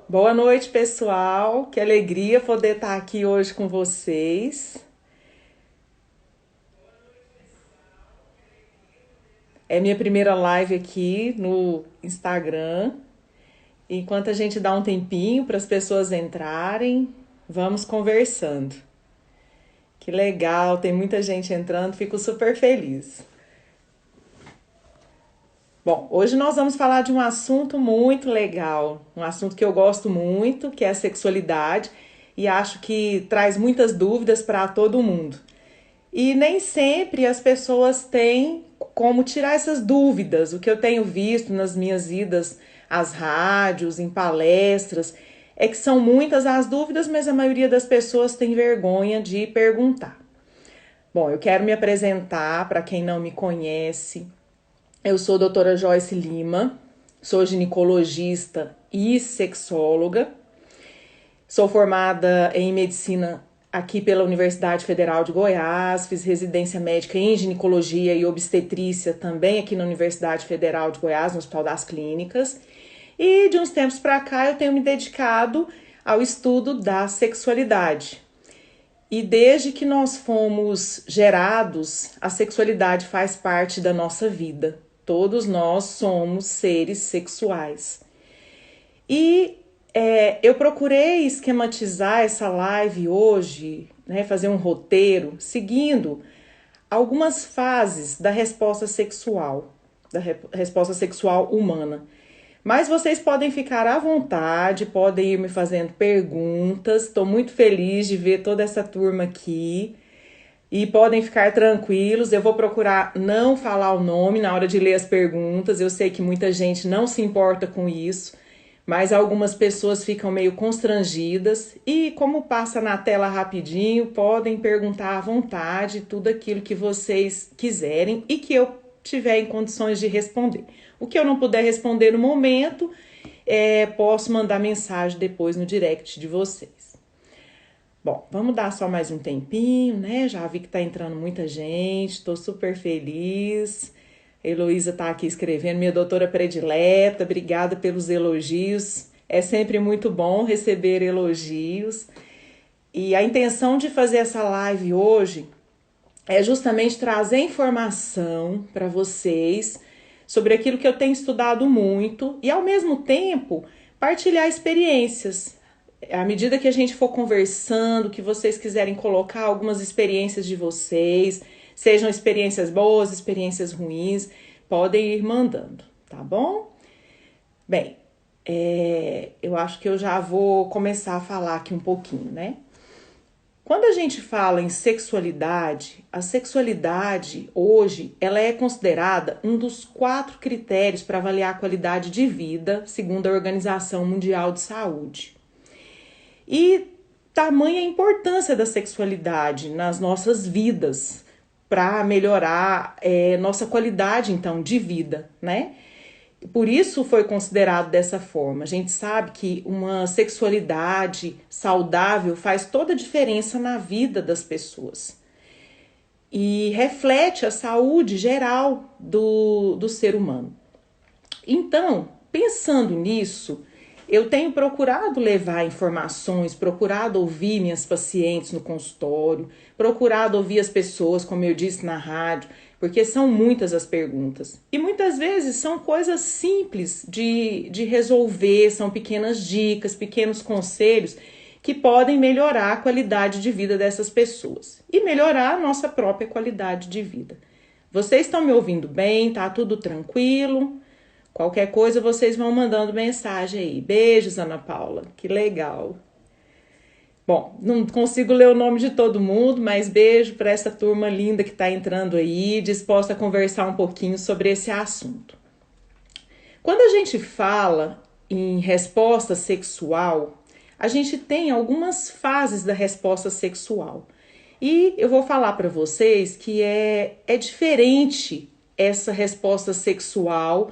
Boa noite, pessoal. Que alegria poder estar aqui hoje com vocês. É minha primeira live aqui no Instagram. Enquanto a gente dá um tempinho para as pessoas entrarem, vamos conversando. Que legal, tem muita gente entrando, fico super feliz. Bom, hoje nós vamos falar de um assunto muito legal, um assunto que eu gosto muito, que é a sexualidade, e acho que traz muitas dúvidas para todo mundo. E nem sempre as pessoas têm como tirar essas dúvidas. O que eu tenho visto nas minhas idas às rádios, em palestras, é que são muitas as dúvidas, mas a maioria das pessoas tem vergonha de perguntar. Bom, eu quero me apresentar para quem não me conhece. Eu sou a doutora Joyce Lima, sou ginecologista e sexóloga. Sou formada em medicina aqui pela Universidade Federal de Goiás, fiz residência médica em ginecologia e obstetrícia também aqui na Universidade Federal de Goiás, no Hospital das Clínicas. E de uns tempos para cá eu tenho me dedicado ao estudo da sexualidade. E desde que nós fomos gerados, a sexualidade faz parte da nossa vida. Todos nós somos seres sexuais. E eu procurei esquematizar essa live hoje, né, fazer um roteiro, seguindo algumas fases da resposta sexual, resposta sexual humana. Mas vocês podem ficar à vontade, podem ir me fazendo perguntas. Estou muito feliz de ver toda essa turma aqui. E podem ficar tranquilos, eu vou procurar não falar o nome na hora de ler as perguntas. Eu sei que muita gente não se importa com isso, mas algumas pessoas ficam meio constrangidas. E como passa na tela rapidinho, podem perguntar à vontade tudo aquilo que vocês quiserem e que eu tiver em condições de responder. O que eu não puder responder no momento, posso mandar mensagem depois no direct de vocês. Bom, vamos dar só mais um tempinho, né? Já vi que tá entrando muita gente, tô super feliz. A Heloísa tá aqui escrevendo, minha doutora predileta, obrigada pelos elogios. É sempre muito bom receber elogios. E a intenção de fazer essa live hoje é justamente trazer informação para vocês sobre aquilo que eu tenho estudado muito e, ao mesmo tempo, partilhar experiências. À medida que a gente for conversando, que vocês quiserem colocar algumas experiências de vocês, sejam experiências boas, experiências ruins, podem ir mandando, tá bom? Bem, eu acho que eu já vou começar a falar aqui um pouquinho, né? Quando a gente fala em sexualidade, a sexualidade hoje ela é considerada um dos 4 critérios para avaliar a qualidade de vida, segundo a Organização Mundial de Saúde. E tamanha a importância da sexualidade nas nossas vidas para melhorar nossa qualidade, então, de vida, né? Por isso foi considerado dessa forma. A gente sabe que uma sexualidade saudável faz toda a diferença na vida das pessoas e reflete a saúde geral do ser humano. Então, pensando nisso, eu tenho procurado levar informações, procurado ouvir minhas pacientes no consultório, procurado ouvir as pessoas, como eu disse na rádio, porque são muitas as perguntas. E muitas vezes são coisas simples de resolver, são pequenas dicas, pequenos conselhos que podem melhorar a qualidade de vida dessas pessoas e melhorar a nossa própria qualidade de vida. Vocês estão me ouvindo bem? Tá tudo tranquilo? Qualquer coisa vocês vão mandando mensagem aí. Beijos, Ana Paula. Que legal. Bom, não consigo ler o nome de todo mundo, mas beijo para essa turma linda que está entrando aí, disposta a conversar um pouquinho sobre esse assunto. Quando a gente fala em resposta sexual, a gente tem algumas fases da resposta sexual. E eu vou falar para vocês que é diferente essa resposta sexual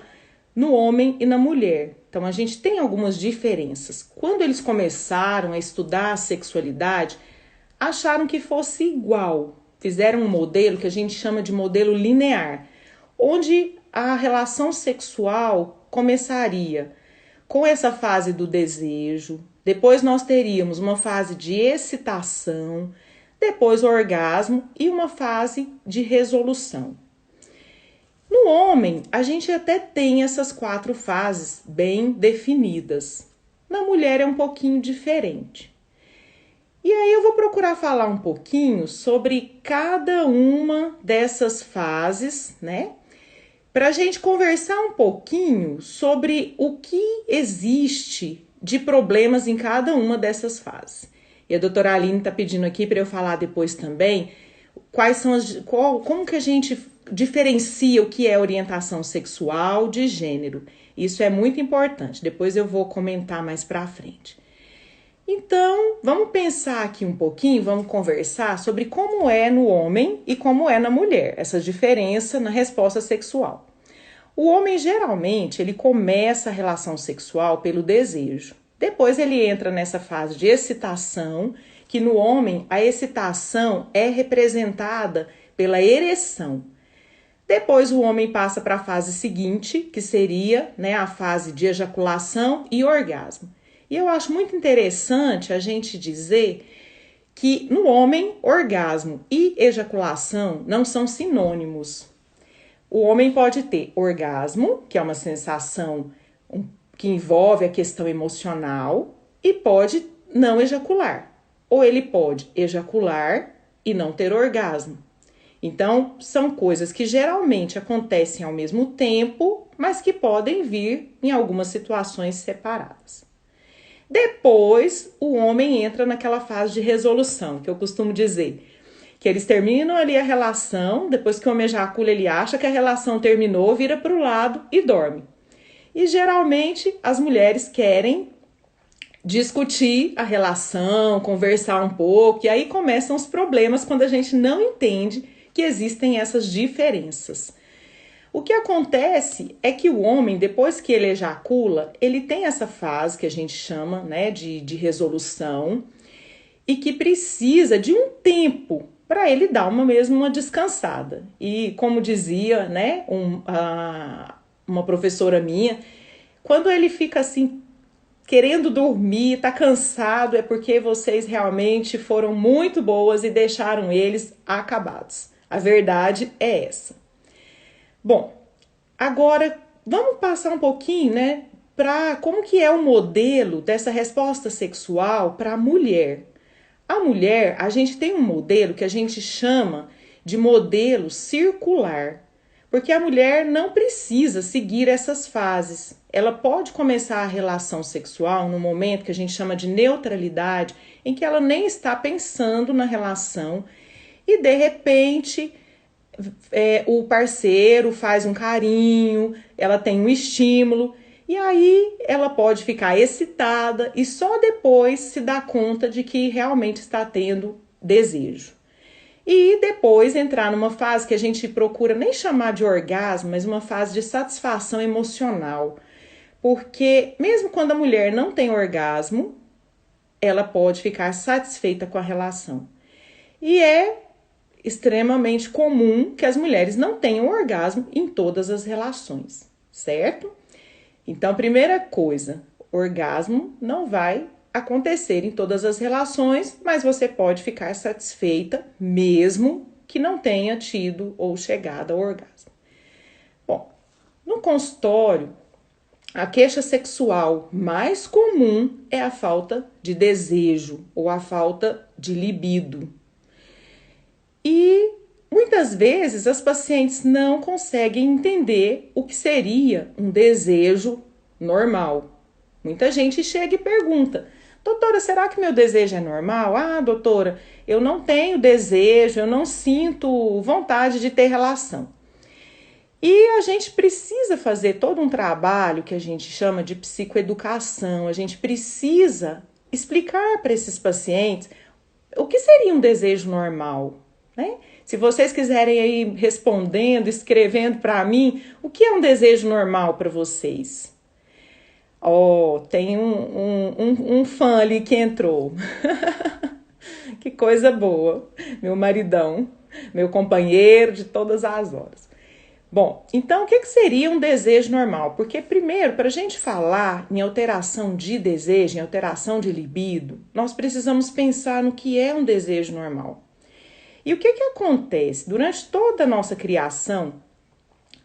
no homem e na mulher. Então a gente tem algumas diferenças. Quando eles começaram a estudar a sexualidade, acharam que fosse igual. Fizeram um modelo que a gente chama de modelo linear, onde a relação sexual começaria com essa fase do desejo, depois nós teríamos uma fase de excitação, depois o orgasmo e uma fase de resolução. No homem, a gente até tem essas 4 fases bem definidas. Na mulher é um pouquinho diferente. E aí eu vou procurar falar um pouquinho sobre cada uma dessas fases, né? Para a gente conversar um pouquinho sobre o que existe de problemas em cada uma dessas fases. E a doutora Aline está pedindo aqui para eu falar depois também como que a gente diferencia o que é orientação sexual de gênero. Isso é muito importante, depois eu vou comentar mais para frente. Então, vamos pensar aqui um pouquinho, vamos conversar sobre como é no homem e como é na mulher, essa diferença na resposta sexual. O homem, geralmente, ele começa a relação sexual pelo desejo. Depois ele entra nessa fase de excitação, que no homem a excitação é representada pela ereção. Depois o homem passa para a fase seguinte, que seria, né, a fase de ejaculação e orgasmo. E eu acho muito interessante a gente dizer que no homem, orgasmo e ejaculação não são sinônimos. O homem pode ter orgasmo, que é uma sensação que envolve a questão emocional, e pode não ejacular. Ou ele pode ejacular e não ter orgasmo. Então, são coisas que geralmente acontecem ao mesmo tempo, mas que podem vir em algumas situações separadas. Depois, o homem entra naquela fase de resolução, que eu costumo dizer, que eles terminam ali a relação, depois que o homem ejacula, ele acha que a relação terminou, vira para o lado e dorme. E geralmente as mulheres querem discutir a relação, conversar um pouco, e aí começam os problemas quando a gente não entende que existem essas diferenças. O que acontece é que o homem, depois que ele ejacula, ele tem essa fase que a gente chama, né, de resolução e que precisa de um tempo para ele dar uma descansada. E como dizia, né, uma professora minha, quando ele fica assim querendo dormir, tá cansado, é porque vocês realmente foram muito boas e deixaram eles acabados. A verdade é essa. Bom, agora vamos passar um pouquinho, né, para como que é o modelo dessa resposta sexual para a mulher. A mulher, a gente tem um modelo que a gente chama de modelo circular, porque a mulher não precisa seguir essas fases. Ela pode começar a relação sexual no momento que a gente chama de neutralidade, em que ela nem está pensando na relação e de repente o parceiro faz um carinho, ela tem um estímulo e aí ela pode ficar excitada e só depois se dá conta de que realmente está tendo desejo. E depois entrar numa fase que a gente procura nem chamar de orgasmo, mas uma fase de satisfação emocional. Porque mesmo quando a mulher não tem orgasmo, ela pode ficar satisfeita com a relação. E é extremamente comum que as mulheres não tenham orgasmo em todas as relações, certo? Então, primeira coisa, orgasmo não vai acontecer em todas as relações, mas você pode ficar satisfeita mesmo que não tenha tido ou chegado ao orgasmo. Bom, no consultório, a queixa sexual mais comum é a falta de desejo ou a falta de libido. E muitas vezes as pacientes não conseguem entender o que seria um desejo normal. Muita gente chega e pergunta: doutora, será que meu desejo é normal? Ah, doutora, eu não tenho desejo, eu não sinto vontade de ter relação. E a gente precisa fazer todo um trabalho que a gente chama de psicoeducação. A gente precisa explicar para esses pacientes o que seria um desejo normal, né? Se vocês quiserem aí respondendo, escrevendo para mim, o que é um desejo normal para vocês? Tem um fã ali que entrou. Que coisa boa. Meu maridão, meu companheiro de todas as horas. Bom, então o que seria um desejo normal? Porque, primeiro, para a gente falar em alteração de desejo, em alteração de libido, nós precisamos pensar no que é um desejo normal. E o que acontece? Durante toda a nossa criação,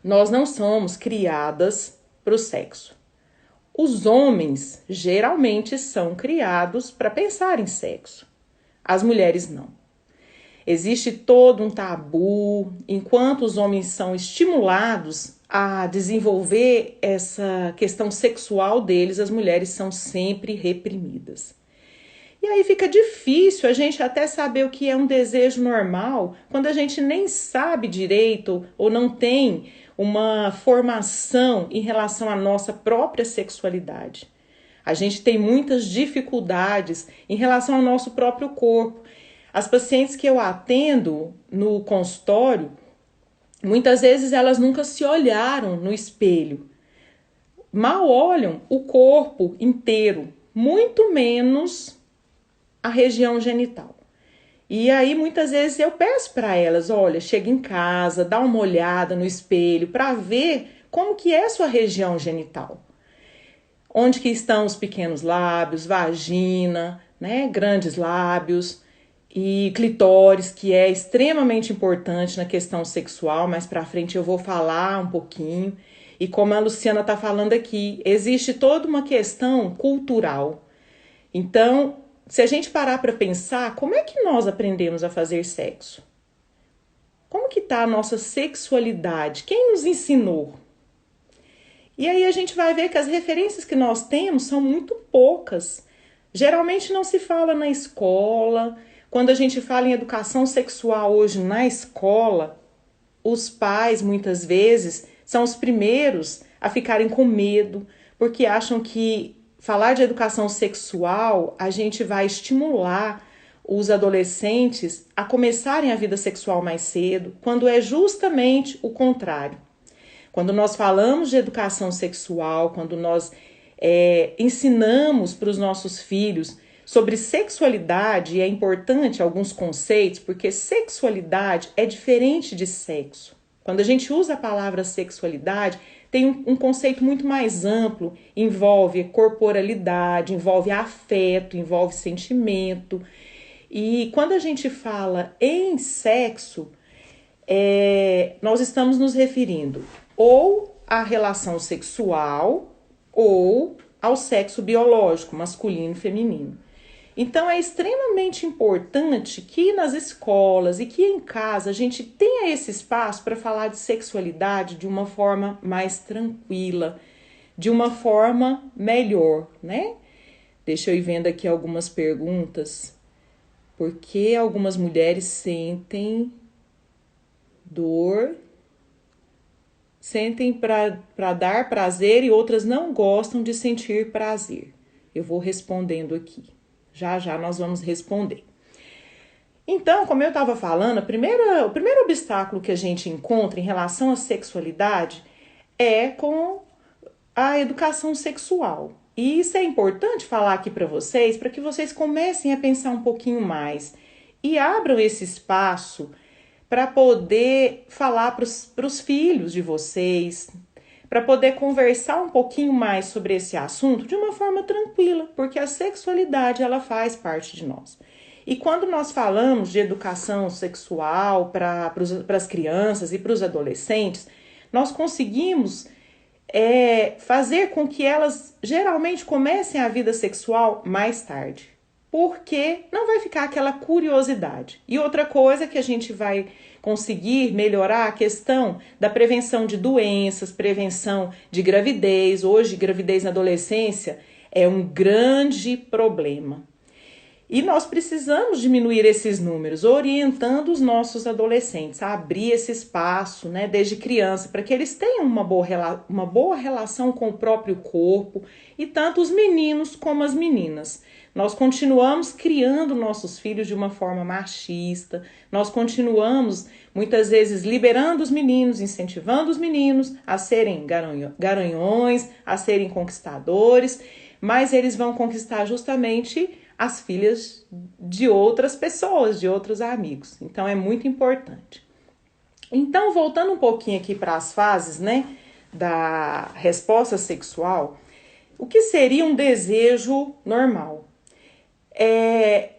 nós não somos criadas para o sexo. Os homens geralmente são criados para pensar em sexo, as mulheres não. Existe todo um tabu, enquanto os homens são estimulados a desenvolver essa questão sexual deles, as mulheres são sempre reprimidas. E aí fica difícil a gente até saber o que é um desejo normal, quando a gente nem sabe direito ou não tem uma formação em relação à nossa própria sexualidade. A gente tem muitas dificuldades em relação ao nosso próprio corpo. As pacientes que eu atendo no consultório, muitas vezes elas nunca se olharam no espelho. Mal olham o corpo inteiro, muito menos a região genital. E aí muitas vezes eu peço para elas, olha, chega em casa, dá uma olhada no espelho para ver como que é a sua região genital. Onde que estão os pequenos lábios, vagina, né, grandes lábios e clitóris, que é extremamente importante na questão sexual, mais para frente eu vou falar um pouquinho. E como a Luciana está falando aqui, existe toda uma questão cultural. Então, se a gente parar para pensar, como é que nós aprendemos a fazer sexo? Como que está a nossa sexualidade? Quem nos ensinou? E aí a gente vai ver que as referências que nós temos são muito poucas. Geralmente não se fala na escola. Quando a gente fala em educação sexual hoje na escola, os pais muitas vezes são os primeiros a ficarem com medo, porque acham que falar de educação sexual, a gente vai estimular os adolescentes a começarem a vida sexual mais cedo, quando é justamente o contrário. Quando nós falamos de educação sexual, quando nós ensinamos para os nossos filhos sobre sexualidade, e é importante alguns conceitos, porque sexualidade é diferente de sexo. Quando a gente usa a palavra sexualidade, tem um conceito muito mais amplo, envolve corporalidade, envolve afeto, envolve sentimento. E quando a gente fala em sexo, nós estamos nos referindo ou à relação sexual ou ao sexo biológico, masculino e feminino. Então é extremamente importante que nas escolas e que em casa a gente tenha esse espaço para falar de sexualidade de uma forma mais tranquila, de uma forma melhor, né? Deixa eu ir vendo aqui algumas perguntas. Por que algumas mulheres sentem dor, sentem para dar prazer e outras não gostam de sentir prazer? Eu vou respondendo aqui. Já já nós vamos responder. Então, como eu estava falando, o primeiro obstáculo que a gente encontra em relação à sexualidade é com a educação sexual. E isso é importante falar aqui para que vocês comecem a pensar um pouquinho mais e abram esse espaço para poder falar para os filhos de vocês, para poder conversar um pouquinho mais sobre esse assunto de uma forma tranquila, porque a sexualidade ela faz parte de nós. E quando nós falamos de educação sexual para as crianças e para os adolescentes, nós conseguimos fazer com que elas geralmente comecem a vida sexual mais tarde, porque não vai ficar aquela curiosidade. E outra coisa que a gente vai conseguir melhorar a questão da prevenção de doenças, prevenção de gravidez. Hoje, gravidez na adolescência é um grande problema. E nós precisamos diminuir esses números, orientando os nossos adolescentes a abrir esse espaço, né, desde criança, para que eles tenham uma boa relação com o próprio corpo, e tanto os meninos como as meninas. Nós continuamos criando nossos filhos de uma forma machista, nós continuamos muitas vezes liberando os meninos, incentivando os meninos a serem garanhões, a serem conquistadores, mas eles vão conquistar justamente as filhas de outras pessoas, de outros amigos. Então é muito importante. Então, voltando um pouquinho aqui para as fases, né, da resposta sexual, o que seria um desejo normal?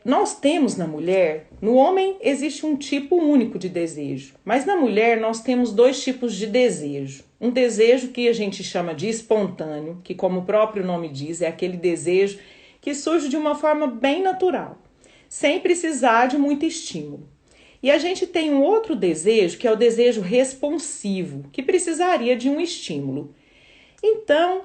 Nós temos na mulher, no homem existe um tipo único de desejo, mas na mulher nós temos dois tipos de desejo. Um desejo que a gente chama de espontâneo, que como o próprio nome diz, é aquele desejo que surge de uma forma bem natural, sem precisar de muito estímulo. E a gente tem um outro desejo, que é o desejo responsivo, que precisaria de um estímulo. Então,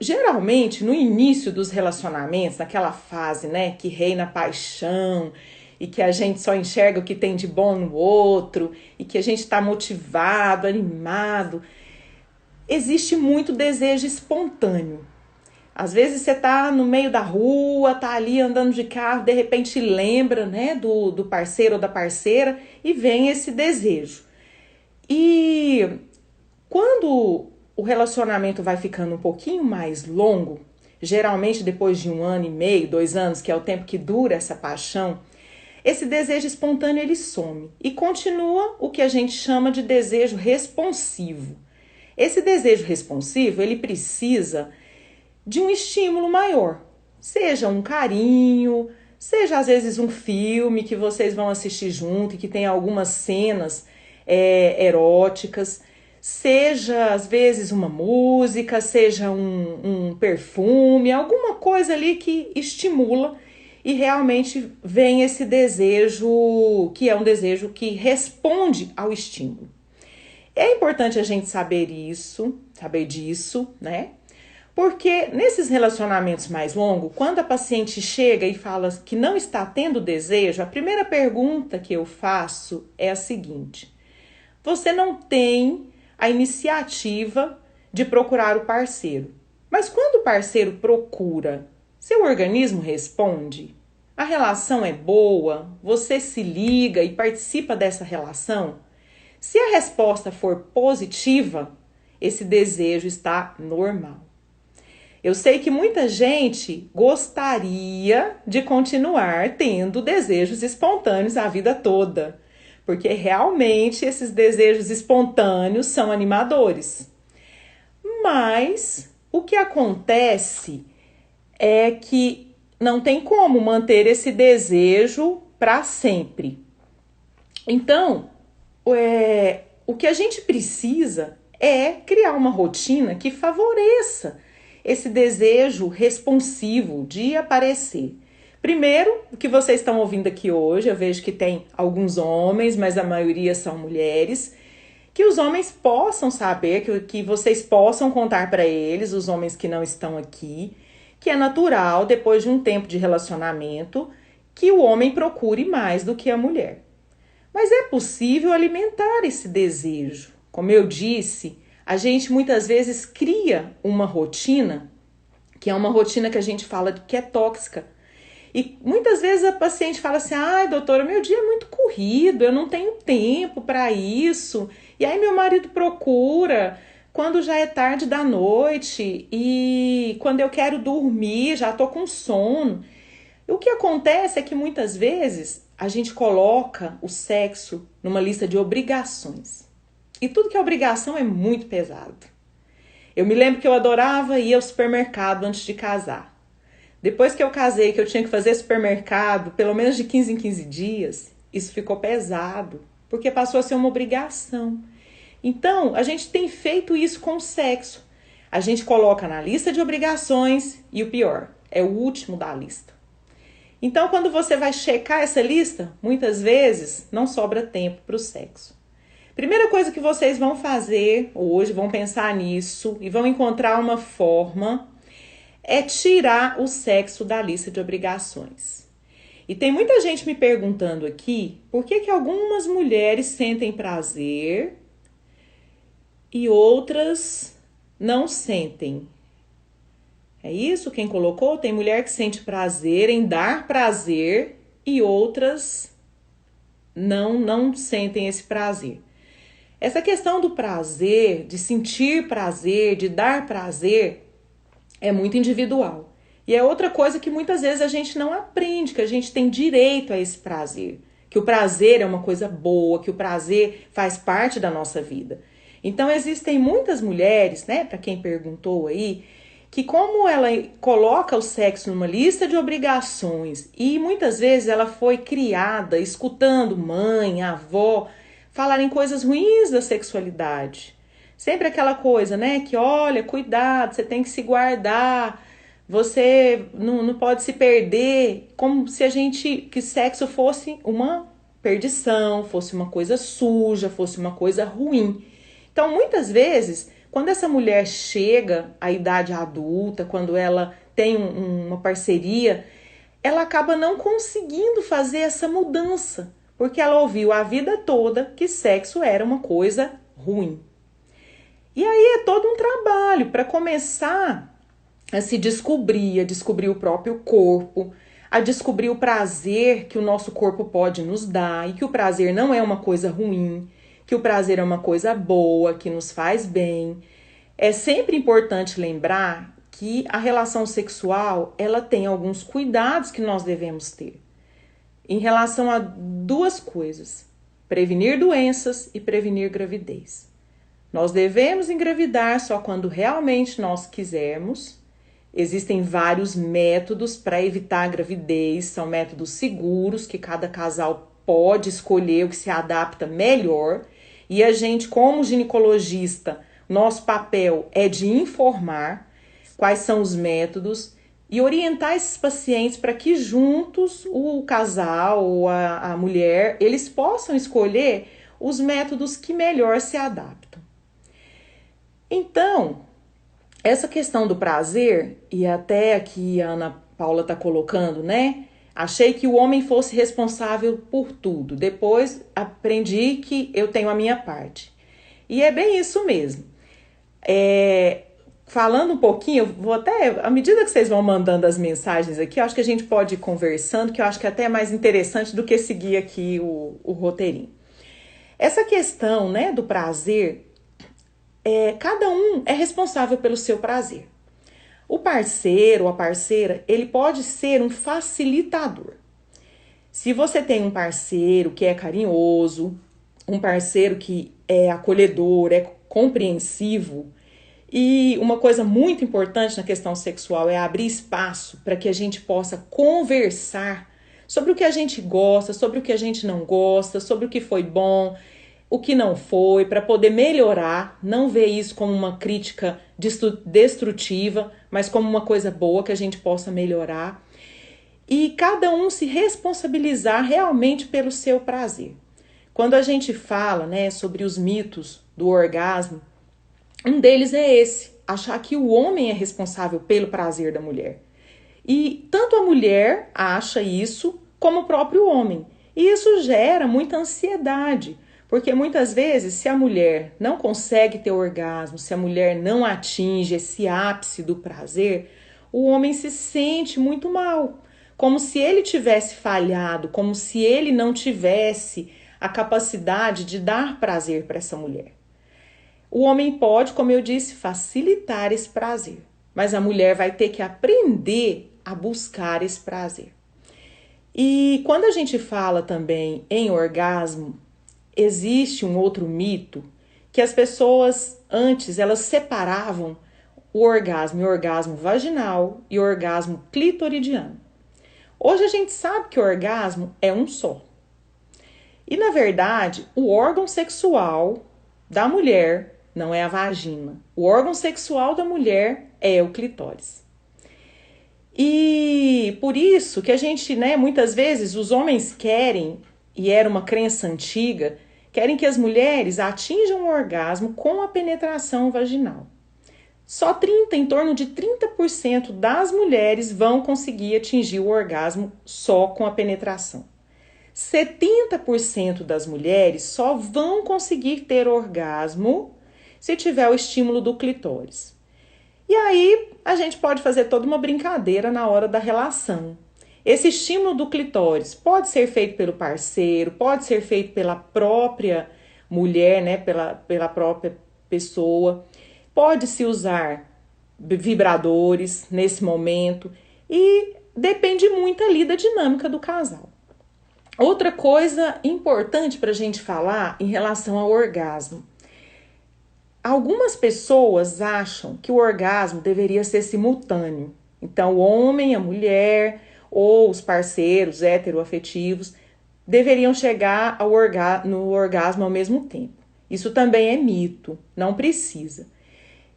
geralmente, no início dos relacionamentos, naquela fase, né, que reina a paixão e que a gente só enxerga o que tem de bom no outro e que a gente está motivado, animado, existe muito desejo espontâneo. Às vezes você tá no meio da rua, tá ali andando de carro, de repente lembra, né, do parceiro ou da parceira e vem esse desejo. E quando o relacionamento vai ficando um pouquinho mais longo, geralmente depois de 1 ano e meio, 2 anos, que é o tempo que dura essa paixão, esse desejo espontâneo ele some e continua o que a gente chama de desejo responsivo. Esse desejo responsivo, ele precisa de um estímulo maior, seja um carinho, seja às vezes um filme que vocês vão assistir junto e que tem algumas cenas eróticas, seja às vezes uma música, seja um perfume, alguma coisa ali que estimula e realmente vem esse desejo que é um desejo que responde ao estímulo. É importante a gente saber disso, né? Porque nesses relacionamentos mais longos, quando a paciente chega e fala que não está tendo desejo, a primeira pergunta que eu faço é a seguinte: você não tem a iniciativa de procurar o parceiro, mas quando o parceiro procura, seu organismo responde? A relação é boa? Você se liga e participa dessa relação? Se a resposta for positiva, esse desejo está normal. Eu sei que muita gente gostaria de continuar tendo desejos espontâneos a vida toda, porque realmente esses desejos espontâneos são animadores. Mas o que acontece é que não tem como manter esse desejo para sempre. Então, o que a gente precisa é criar uma rotina que favoreça esse desejo responsivo de aparecer. Primeiro, o que vocês estão ouvindo aqui hoje, eu vejo que tem alguns homens, mas a maioria são mulheres, que os homens possam saber, que vocês possam contar para eles, os homens que não estão aqui, que é natural, depois de um tempo de relacionamento, que o homem procure mais do que a mulher. Mas é possível alimentar esse desejo. Como eu disse, a gente muitas vezes cria uma rotina, que é uma rotina que a gente fala que é tóxica. E muitas vezes a paciente fala assim: ai, doutora, meu dia é muito corrido, eu não tenho tempo para isso. E aí meu marido procura quando já é tarde da noite e quando eu quero dormir, já tô com sono. O que acontece é que muitas vezes a gente coloca o sexo numa lista de obrigações. E tudo que é obrigação é muito pesado. Eu me lembro que eu adorava ir ao supermercado antes de casar. Depois que eu casei, que eu tinha que fazer supermercado pelo menos de 15 em 15 dias, isso ficou pesado, porque passou a ser uma obrigação. Então, a gente tem feito isso com o sexo. A gente coloca na lista de obrigações e o pior, é o último da lista. Então, quando você vai checar essa lista, muitas vezes não sobra tempo para o sexo. Primeira coisa que vocês vão fazer hoje, vão pensar nisso e vão encontrar uma forma, é tirar o sexo da lista de obrigações. E tem muita gente me perguntando aqui por que algumas mulheres sentem prazer e outras não sentem. É isso? Quem colocou? Tem mulher que sente prazer em dar prazer e outras não sentem esse prazer. Essa questão do prazer, de sentir prazer, de dar prazer, é muito individual. E é outra coisa que muitas vezes a gente não aprende, que a gente tem direito a esse prazer, que o prazer é uma coisa boa, que o prazer faz parte da nossa vida. Então existem muitas mulheres, né, para quem perguntou aí, que como ela coloca o sexo numa lista de obrigações e muitas vezes ela foi criada escutando mãe, avó falarem coisas ruins da sexualidade. Sempre aquela coisa, né, que olha, cuidado, você tem que se guardar, você não pode se perder, como se que sexo fosse uma perdição, fosse uma coisa suja, fosse uma coisa ruim. Então, muitas vezes, quando essa mulher chega à idade adulta, quando ela tem uma parceria, ela acaba não conseguindo fazer essa mudança, porque ela ouviu a vida toda que sexo era uma coisa ruim. E aí é todo um trabalho para começar a se descobrir, a descobrir o próprio corpo, a descobrir o prazer que o nosso corpo pode nos dar e que o prazer não é uma coisa ruim, que o prazer é uma coisa boa, que nos faz bem. É sempre importante lembrar que a relação sexual, ela tem alguns cuidados que nós devemos ter em relação a duas coisas: prevenir doenças e prevenir gravidez. Nós devemos engravidar só quando realmente nós quisermos. Existem vários métodos para evitar a gravidez, são métodos seguros que cada casal pode escolher o que se adapta melhor. E a gente, como ginecologista, nosso papel é de informar quais são os métodos e orientar esses pacientes para que juntos o casal ou a mulher, eles possam escolher os métodos que melhor se adaptam. Então, essa questão do prazer, e até aqui a Ana Paula está colocando, né? Achei que o homem fosse responsável por tudo. Depois aprendi que eu tenho a minha parte. E é bem isso mesmo. Falando um pouquinho, eu vou até, à medida que vocês vão mandando as mensagens aqui, eu acho que a gente pode ir conversando, que eu acho que é até mais interessante do que seguir aqui o roteirinho. Essa questão, né, do prazer, cada um é responsável pelo seu prazer. O parceiro ou a parceira, ele pode ser um facilitador. Se você tem um parceiro que é carinhoso, um parceiro que é acolhedor, é compreensivo, e uma coisa muito importante na questão sexual é abrir espaço para que a gente possa conversar sobre o que a gente gosta, sobre o que a gente não gosta, sobre o que foi bom, o que não foi, para poder melhorar, não ver isso como uma crítica destrutiva, mas como uma coisa boa que a gente possa melhorar. E cada um se responsabilizar realmente pelo seu prazer. Quando a gente fala, né, sobre os mitos do orgasmo, um deles é esse, achar que o homem é responsável pelo prazer da mulher. E tanto a mulher acha isso, como o próprio homem. E isso gera muita ansiedade, porque muitas vezes, se a mulher não consegue ter orgasmo, se a mulher não atinge esse ápice do prazer, o homem se sente muito mal, como se ele tivesse falhado, como se ele não tivesse a capacidade de dar prazer para essa mulher. O homem pode, como eu disse, facilitar esse prazer, mas a mulher vai ter que aprender a buscar esse prazer. E quando a gente fala também em orgasmo, existe um outro mito que as pessoas antes elas separavam o orgasmo vaginal e o orgasmo clitoridiano. Hoje a gente sabe que o orgasmo é um só. E na verdade, o órgão sexual da mulher não é a vagina. O órgão sexual da mulher é o clitóris. E por isso que a gente, né, muitas vezes os homens querem, e era uma crença antiga, querem que as mulheres atinjam o orgasmo com a penetração vaginal. Só em torno de 30% das mulheres vão conseguir atingir o orgasmo só com a penetração. 70% das mulheres só vão conseguir ter orgasmo se tiver o estímulo do clitóris. E aí a gente pode fazer toda uma brincadeira na hora da relação. Esse estímulo do clitóris pode ser feito pelo parceiro, pode ser feito pela própria mulher, né, pela própria pessoa. Pode-se usar vibradores nesse momento e depende muito ali da dinâmica do casal. Outra coisa importante para a gente falar em relação ao orgasmo. Algumas pessoas acham que o orgasmo deveria ser simultâneo. Então, o homem, a mulher ou os parceiros heteroafetivos deveriam chegar no orgasmo ao mesmo tempo. Isso também é mito, não precisa.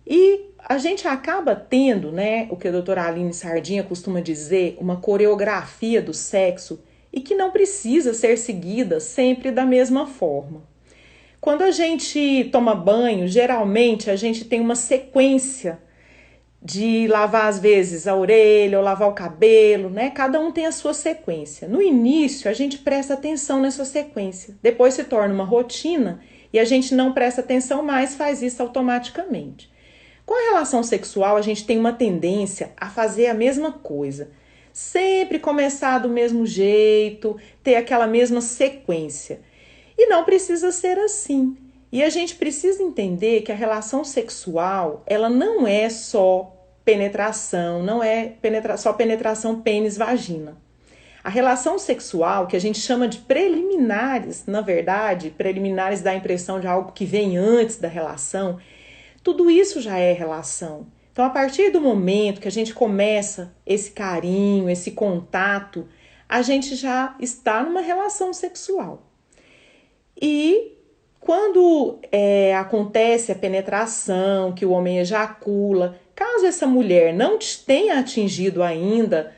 E a gente acaba tendo, né, o que a doutora Aline Sardinha costuma dizer, uma coreografia do sexo e que não precisa ser seguida sempre da mesma forma. Quando a gente toma banho, geralmente a gente tem uma sequência de lavar às vezes a orelha ou lavar o cabelo, né? Cada um tem a sua sequência. No início, a gente presta atenção nessa sequência. Depois se torna uma rotina e a gente não presta atenção mais, faz isso automaticamente. Com a relação sexual, a gente tem uma tendência a fazer a mesma coisa. Sempre começar do mesmo jeito, ter aquela mesma sequência. E não precisa ser assim. E a gente precisa entender que a relação sexual, ela não é só penetração, não é só penetração pênis-vagina. A relação sexual, que a gente chama de preliminares, na verdade, preliminares dá a impressão de algo que vem antes da relação, tudo isso já é relação. Então, a partir do momento que a gente começa esse carinho, esse contato, a gente já está numa relação sexual. E quando acontece a penetração, que o homem ejacula, caso essa mulher não tenha atingido ainda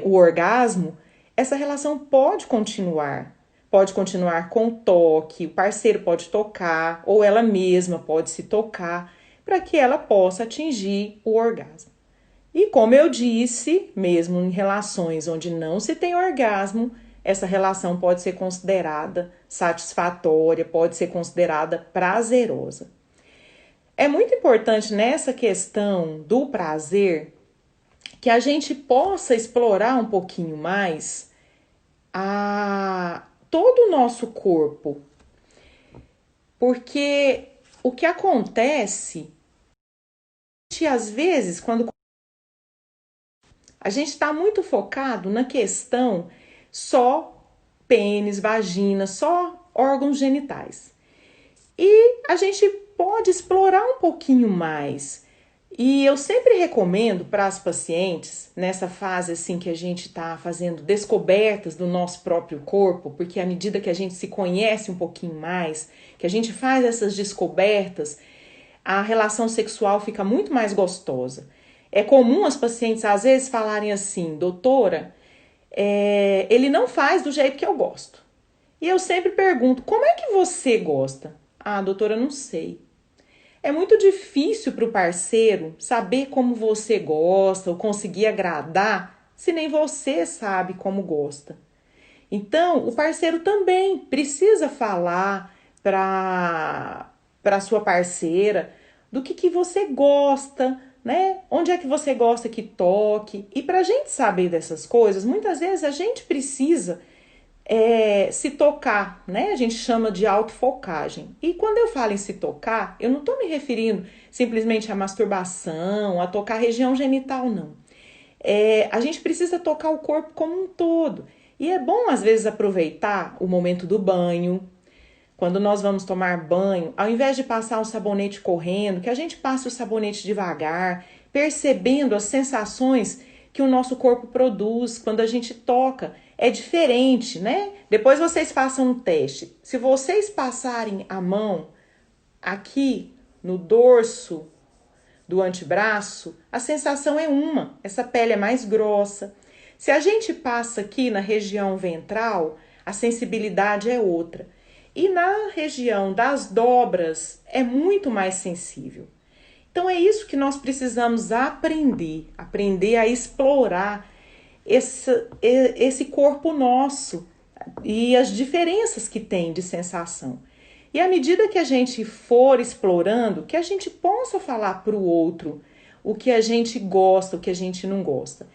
o orgasmo, essa relação pode continuar. Pode continuar com toque, o parceiro pode tocar, ou ela mesma pode se tocar, para que ela possa atingir o orgasmo. E como eu disse, mesmo em relações onde não se tem orgasmo, essa relação pode ser considerada satisfatória, pode ser considerada prazerosa. É muito importante nessa questão do prazer que a gente possa explorar um pouquinho mais todo o nosso corpo. Porque o que acontece, às vezes, quando a gente está muito focado na questão só pênis, vagina, só órgãos genitais. E a gente pode explorar um pouquinho mais. E eu sempre recomendo para as pacientes, nessa fase assim que a gente está fazendo descobertas do nosso próprio corpo, porque à medida que a gente se conhece um pouquinho mais, que a gente faz essas descobertas, a relação sexual fica muito mais gostosa. É comum as pacientes às vezes falarem assim, doutora, ele não faz do jeito que eu gosto. E eu sempre pergunto, como é que você gosta? Ah, doutora, não sei. É muito difícil para o parceiro saber como você gosta ou conseguir agradar se nem você sabe como gosta. Então, o parceiro também precisa falar para sua parceira do que você gosta, né? Onde é que você gosta que toque? E para a gente saber dessas coisas, muitas vezes a gente precisa se tocar, né? A gente chama de autofocagem. E quando eu falo em se tocar, eu não estou me referindo simplesmente à masturbação, a tocar a região genital, não. A gente precisa tocar o corpo como um todo. E é bom, às vezes, aproveitar o momento do banho. Quando nós vamos tomar banho, ao invés de passar o sabonete correndo, que a gente passe o sabonete devagar, percebendo as sensações que o nosso corpo produz quando a gente toca. É diferente, né? Depois vocês façam um teste. Se vocês passarem a mão aqui no dorso do antebraço, a sensação é uma. Essa pele é mais grossa. Se a gente passa aqui na região ventral, a sensibilidade é outra. E na região das dobras é muito mais sensível. Então é isso que nós precisamos aprender a explorar esse corpo nosso e as diferenças que tem de sensação. E à medida que a gente for explorando, que a gente possa falar para o outro o que a gente gosta, o que a gente não gosta.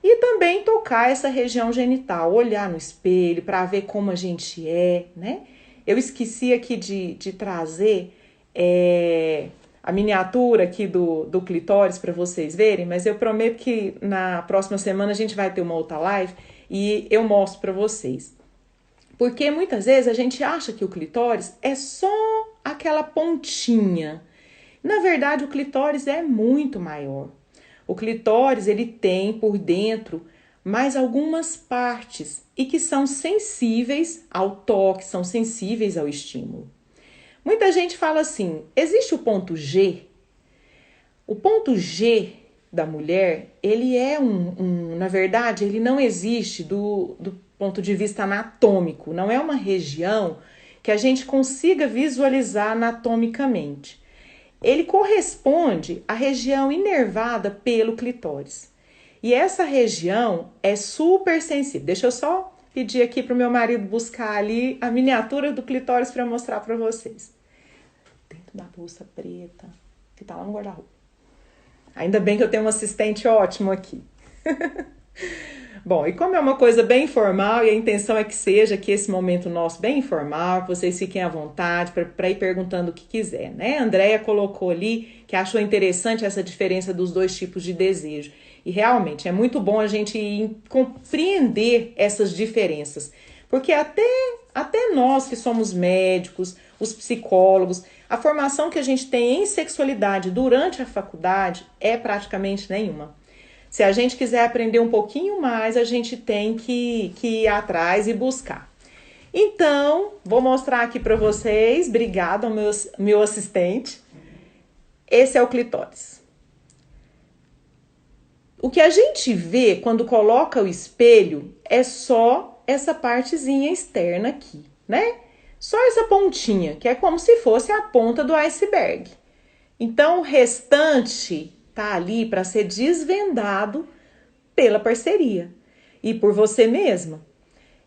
E também tocar essa região genital, olhar no espelho para ver como a gente é, né? Eu esqueci aqui de trazer a miniatura aqui do clitóris para vocês verem, mas eu prometo que na próxima semana a gente vai ter uma outra live e eu mostro para vocês. Porque muitas vezes a gente acha que o clitóris é só aquela pontinha. Na verdade, o clitóris é muito maior. O clitóris, ele tem por dentro mais algumas partes e que são sensíveis ao toque, são sensíveis ao estímulo. Muita gente fala assim, existe o ponto G? O ponto G da mulher, ele é na verdade, ele não existe do ponto de vista anatômico, não é uma região que a gente consiga visualizar anatomicamente. Ele corresponde à região inervada pelo clitóris. E essa região é super sensível. Deixa eu só pedir aqui para o meu marido buscar ali a miniatura do clitóris para mostrar para vocês. Dentro da bolsa preta, que tá lá no guarda-roupa. Ainda bem que eu tenho um assistente ótimo aqui. Bom, e como é uma coisa bem informal e a intenção é que seja que esse momento nosso bem informal, que vocês fiquem à vontade para ir perguntando o que quiser, né? A Andréia colocou ali que achou interessante essa diferença dos dois tipos de desejo. E realmente é muito bom a gente compreender essas diferenças. Porque até nós que somos médicos, os psicólogos, a formação que a gente tem em sexualidade durante a faculdade é praticamente nenhuma. Se a gente quiser aprender um pouquinho mais, a gente tem que ir atrás e buscar. Então, vou mostrar aqui para vocês, obrigada ao meu assistente. Esse é o clitóris. O que a gente vê quando coloca o espelho é só essa partezinha externa aqui, né? Só essa pontinha, que é como se fosse a ponta do iceberg. Então, o restante tá ali para ser desvendado pela parceria e por você mesma.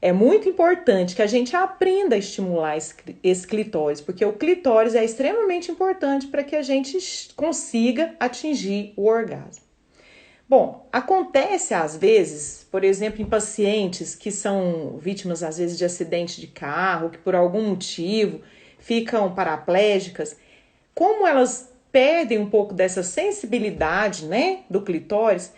É muito importante que a gente aprenda a estimular esse clitóris, porque o clitóris é extremamente importante para que a gente consiga atingir o orgasmo. Bom, acontece às vezes, por exemplo, em pacientes que são vítimas às vezes de acidente de carro, que por algum motivo ficam paraplégicas, como elas perdem um pouco dessa sensibilidade, né, do clitóris,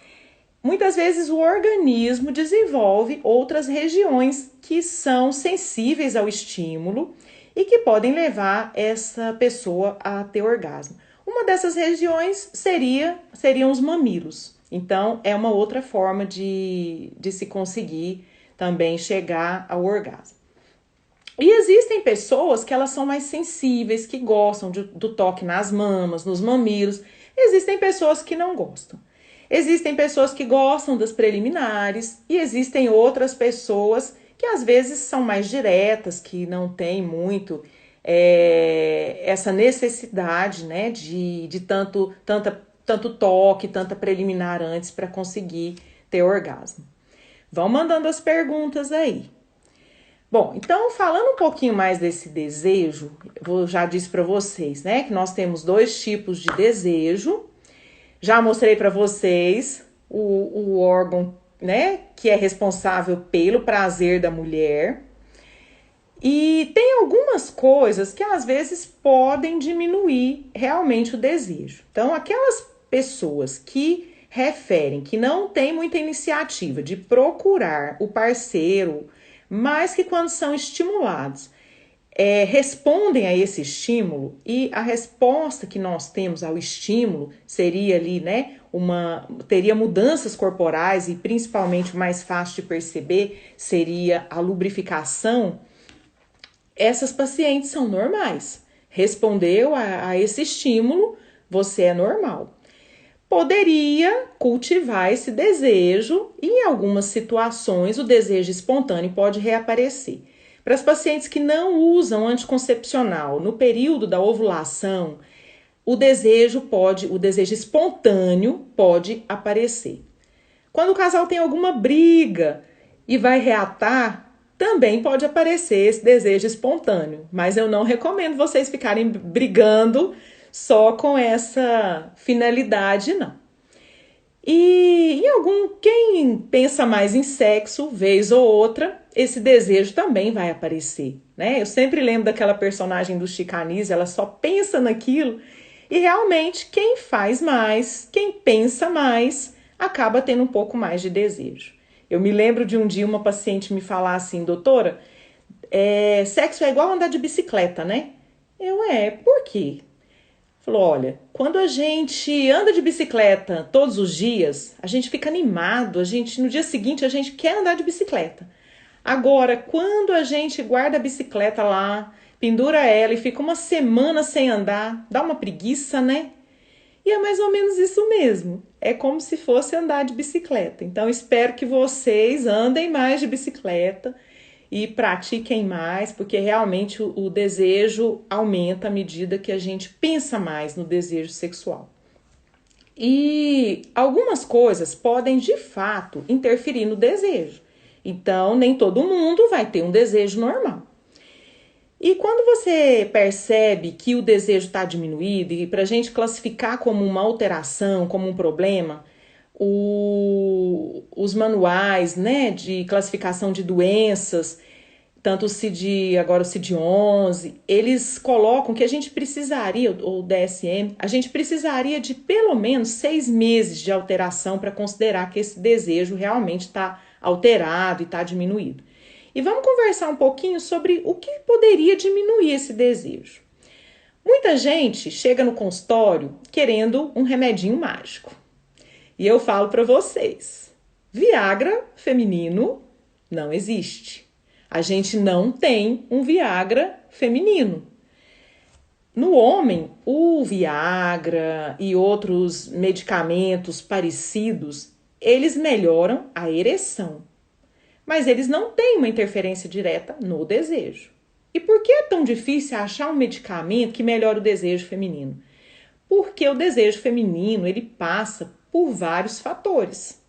muitas vezes o organismo desenvolve outras regiões que são sensíveis ao estímulo e que podem levar essa pessoa a ter orgasmo. Uma dessas regiões seriam os mamilos. Então, é uma outra forma de se conseguir também chegar ao orgasmo. E existem pessoas que elas são mais sensíveis, que gostam do toque nas mamas, nos mamilos. Existem pessoas que não gostam. Existem pessoas que gostam das preliminares e existem outras pessoas que às vezes são mais diretas, que não têm muito essa necessidade, né, de tanto toque, tanta preliminar antes para conseguir ter orgasmo. Vão mandando as perguntas aí. Bom, então falando um pouquinho mais desse desejo, eu já disse para vocês, né, que nós temos dois tipos de desejo. Já mostrei para vocês o órgão, né, que é responsável pelo prazer da mulher. E tem algumas coisas que às vezes podem diminuir realmente o desejo. Então, aquelas pessoas que referem que não tem muita iniciativa de procurar o parceiro, mas que quando são estimulados, respondem a esse estímulo, e a resposta que nós temos ao estímulo seria ali, né, teria mudanças corporais, e principalmente o mais fácil de perceber seria a lubrificação. Essas pacientes são normais. Respondeu a esse estímulo, você é normal. Poderia cultivar esse desejo e em algumas situações o desejo espontâneo pode reaparecer. Para as pacientes que não usam anticoncepcional no período da ovulação, o desejo espontâneo pode aparecer. Quando o casal tem alguma briga e vai reatar, também pode aparecer esse desejo espontâneo, mas eu não recomendo vocês ficarem brigando só com essa finalidade, não. E quem pensa mais em sexo, vez ou outra, esse desejo também vai aparecer, né? Eu sempre lembro daquela personagem do Chico Anísio, ela só pensa naquilo, e realmente quem faz mais, quem pensa mais, acaba tendo um pouco mais de desejo. Eu me lembro de um dia uma paciente me falar assim, doutora, Sexo é igual andar de bicicleta, né? Por quê? Falou, olha, quando a gente anda de bicicleta todos os dias, a gente fica animado, no dia seguinte a gente quer andar de bicicleta. Agora, quando a gente guarda a bicicleta lá, pendura ela e fica uma semana sem andar, dá uma preguiça, né? E é mais ou menos isso mesmo. É como se fosse andar de bicicleta. Então, espero que vocês andem mais de bicicleta e pratiquem mais, porque realmente o desejo aumenta à medida que a gente pensa mais no desejo sexual. E algumas coisas podem de fato interferir no desejo. Então, nem todo mundo vai ter um desejo normal. E quando você percebe que o desejo está diminuído, e para a gente classificar como uma alteração, como um problema, os manuais, né, de classificação de doenças, tanto agora o CID-11, eles colocam que a gente precisaria, ou DSM, a gente precisaria de pelo menos 6 meses de alteração para considerar que esse desejo realmente está alterado e está diminuído. E vamos conversar um pouquinho sobre o que poderia diminuir esse desejo. Muita gente chega no consultório querendo um remedinho mágico. E eu falo para vocês, Viagra feminino não existe. A gente não tem um Viagra feminino. No homem, o Viagra e outros medicamentos parecidos, eles melhoram a ereção. Mas eles não têm uma interferência direta no desejo. E por que é tão difícil achar um medicamento que melhore o desejo feminino? Porque o desejo feminino, ele passa por vários fatores.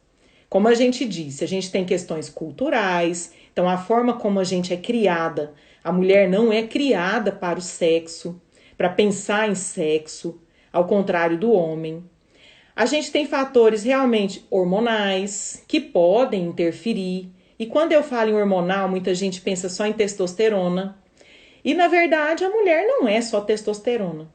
Como a gente disse, a gente tem questões culturais, então a forma como a gente é criada, a mulher não é criada para o sexo, para pensar em sexo, ao contrário do homem. A gente tem fatores realmente hormonais que podem interferir. E quando eu falo em hormonal, muita gente pensa só em testosterona. E, na verdade, a mulher não é só testosterona.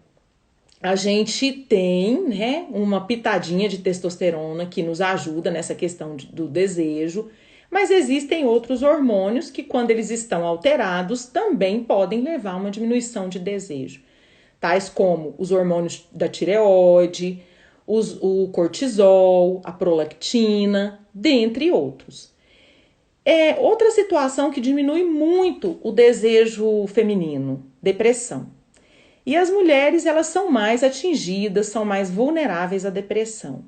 A gente tem, né, uma pitadinha de testosterona que nos ajuda nessa questão do desejo, mas existem outros hormônios que, quando eles estão alterados, também podem levar a uma diminuição de desejo. Tais como os hormônios da tireoide, o cortisol, a prolactina, dentre outros. Outra situação que diminui muito o desejo feminino, depressão. E as mulheres, elas são mais atingidas, são mais vulneráveis à depressão.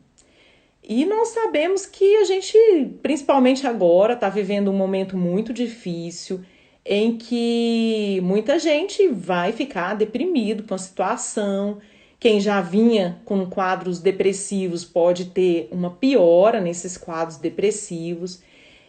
E nós sabemos que a gente, principalmente agora, está vivendo um momento muito difícil, em que muita gente vai ficar deprimido com a situação. Quem já vinha com quadros depressivos pode ter uma piora nesses quadros depressivos.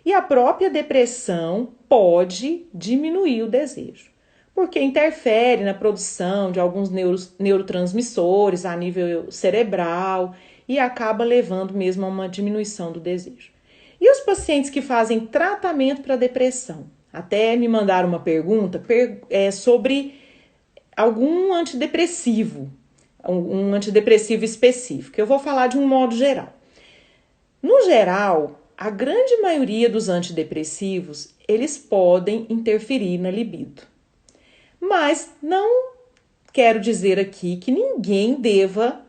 E a própria depressão pode diminuir o desejo, porque interfere na produção de alguns neurotransmissores a nível cerebral e acaba levando mesmo a uma diminuição do desejo. E os pacientes que fazem tratamento para depressão? Até me mandaram uma pergunta sobre algum antidepressivo, um antidepressivo específico. Eu vou falar de um modo geral. No geral, a grande maioria dos antidepressivos, eles podem interferir na libido. Mas não quero dizer aqui que ninguém deva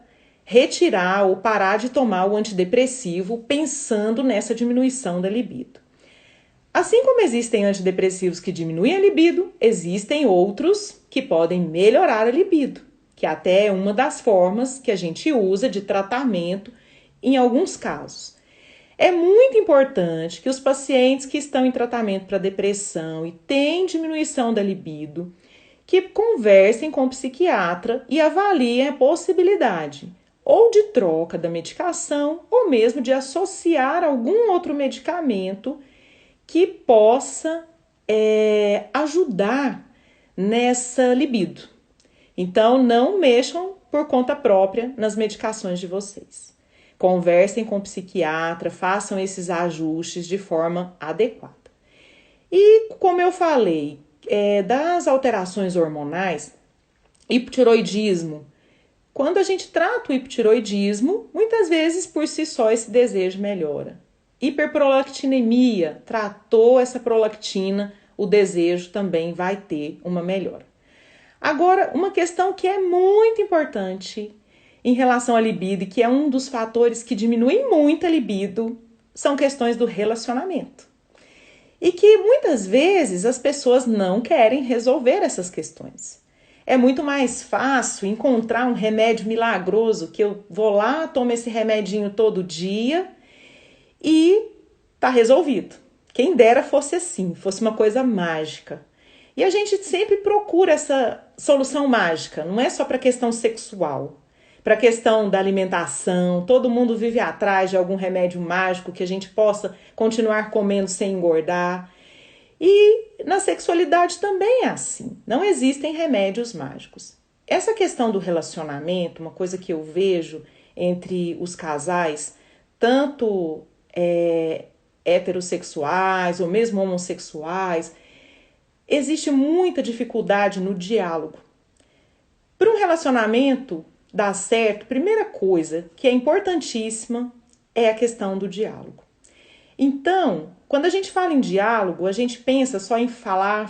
retirar ou parar de tomar o antidepressivo pensando nessa diminuição da libido. Assim como existem antidepressivos que diminuem a libido, existem outros que podem melhorar a libido, que até é uma das formas que a gente usa de tratamento em alguns casos. É muito importante que os pacientes que estão em tratamento para depressão e têm diminuição da libido, que conversem com o psiquiatra e avaliem a possibilidade ou de troca da medicação ou mesmo de associar algum outro medicamento que possa ajudar nessa libido. Então, não mexam por conta própria nas medicações de vocês. Conversem com o psiquiatra, façam esses ajustes de forma adequada. E como eu falei, das alterações hormonais, hipotiroidismo. Quando a gente trata o hipotiroidismo, muitas vezes por si só esse desejo melhora. Hiperprolactinemia, tratou essa prolactina, o desejo também vai ter uma melhora. Agora, uma questão que é muito importante em relação à libido e que é um dos fatores que diminuem muito a libido são questões do relacionamento. E que muitas vezes as pessoas não querem resolver essas questões. É muito mais fácil encontrar um remédio milagroso que eu vou lá, tomo esse remedinho todo dia e tá resolvido. Quem dera fosse assim, fosse uma coisa mágica. E a gente sempre procura essa solução mágica, não é só para a questão sexual, para a questão da alimentação, todo mundo vive atrás de algum remédio mágico que a gente possa continuar comendo sem engordar. E na sexualidade também é assim, não existem remédios mágicos. Essa questão do relacionamento, uma coisa que eu vejo entre os casais, tanto heterossexuais ou mesmo homossexuais, existe muita dificuldade no diálogo. Para um relacionamento dar certo, primeira coisa que é importantíssima é a questão do diálogo. Então, quando a gente fala em diálogo, a gente pensa só em falar.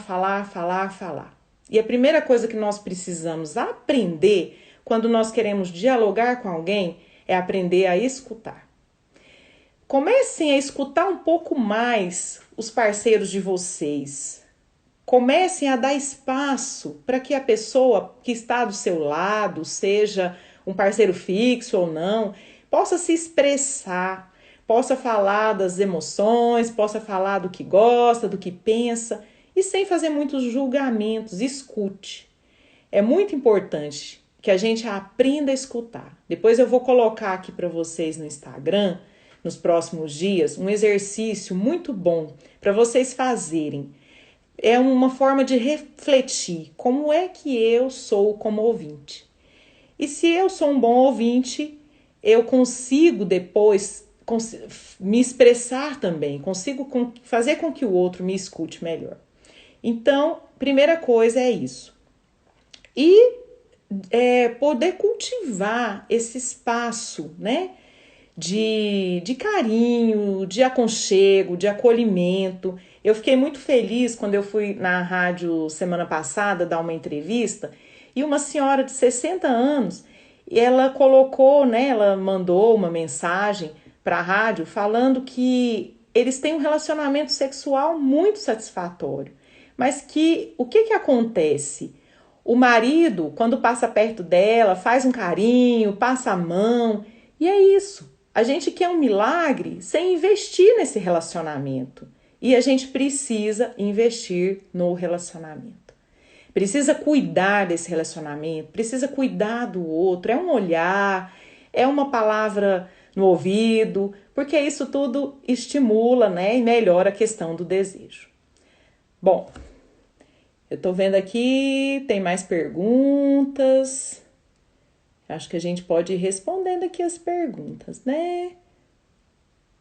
E a primeira coisa que nós precisamos aprender quando nós queremos dialogar com alguém é aprender a escutar. Comecem a escutar um pouco mais os parceiros de vocês. Comecem a dar espaço para que a pessoa que está do seu lado, seja um parceiro fixo ou não, possa se expressar, possa falar das emoções, possa falar do que gosta, do que pensa e sem fazer muitos julgamentos. Escute. É muito importante que a gente aprenda a escutar. Depois eu vou colocar aqui para vocês no Instagram, nos próximos dias, um exercício muito bom para vocês fazerem. É uma forma de refletir como é que eu sou como ouvinte. E se eu sou um bom ouvinte, eu consigo depois me expressar também, consigo fazer com que o outro me escute melhor. Então, primeira coisa é isso. E poder cultivar esse espaço, né? De carinho, de aconchego, de acolhimento. Eu fiquei muito feliz quando eu fui na rádio semana passada dar uma entrevista e uma senhora de 60 anos, ela colocou, né, ela mandou uma mensagem para a rádio falando que eles têm um relacionamento sexual muito satisfatório, mas que o que acontece? O marido, quando passa perto dela, faz um carinho, passa a mão, e é isso. A gente quer um milagre sem investir nesse relacionamento. E a gente precisa investir no relacionamento. Precisa cuidar desse relacionamento, precisa cuidar do outro. É um olhar, é uma palavra no ouvido, porque isso tudo estimula, né, e melhora a questão do desejo. Bom, eu tô vendo aqui, tem mais perguntas. Acho que a gente pode ir respondendo aqui as perguntas, né?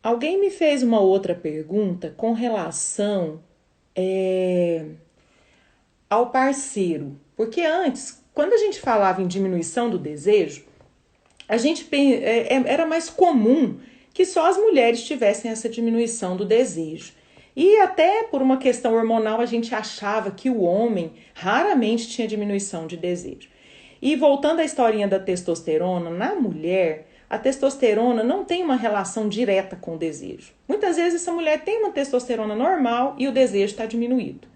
Alguém me fez uma outra pergunta com relação ao parceiro. Porque antes, quando a gente falava em diminuição do desejo, era mais comum que só as mulheres tivessem essa diminuição do desejo. E até por uma questão hormonal a gente achava que o homem raramente tinha diminuição de desejo. E voltando à historinha da testosterona, na mulher, a testosterona não tem uma relação direta com o desejo. Muitas vezes essa mulher tem uma testosterona normal e o desejo está diminuído.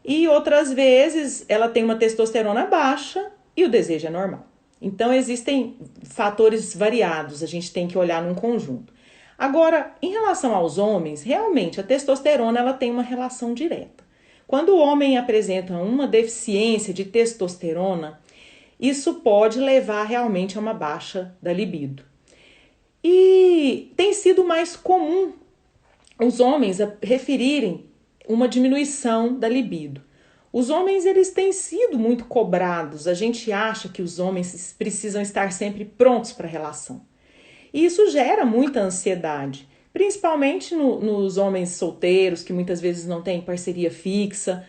E outras vezes ela tem uma testosterona baixa e o desejo é normal. Então existem fatores variados, a gente tem que olhar num conjunto. Agora, em relação aos homens, realmente a testosterona ela tem uma relação direta. Quando o homem apresenta uma deficiência de testosterona, isso pode levar realmente a uma baixa da libido. E tem sido mais comum os homens a referirem uma diminuição da libido. Os homens eles têm sido muito cobrados. A gente acha que os homens precisam estar sempre prontos para a relação. E isso gera muita ansiedade, principalmente nos homens solteiros, que muitas vezes não têm parceria fixa.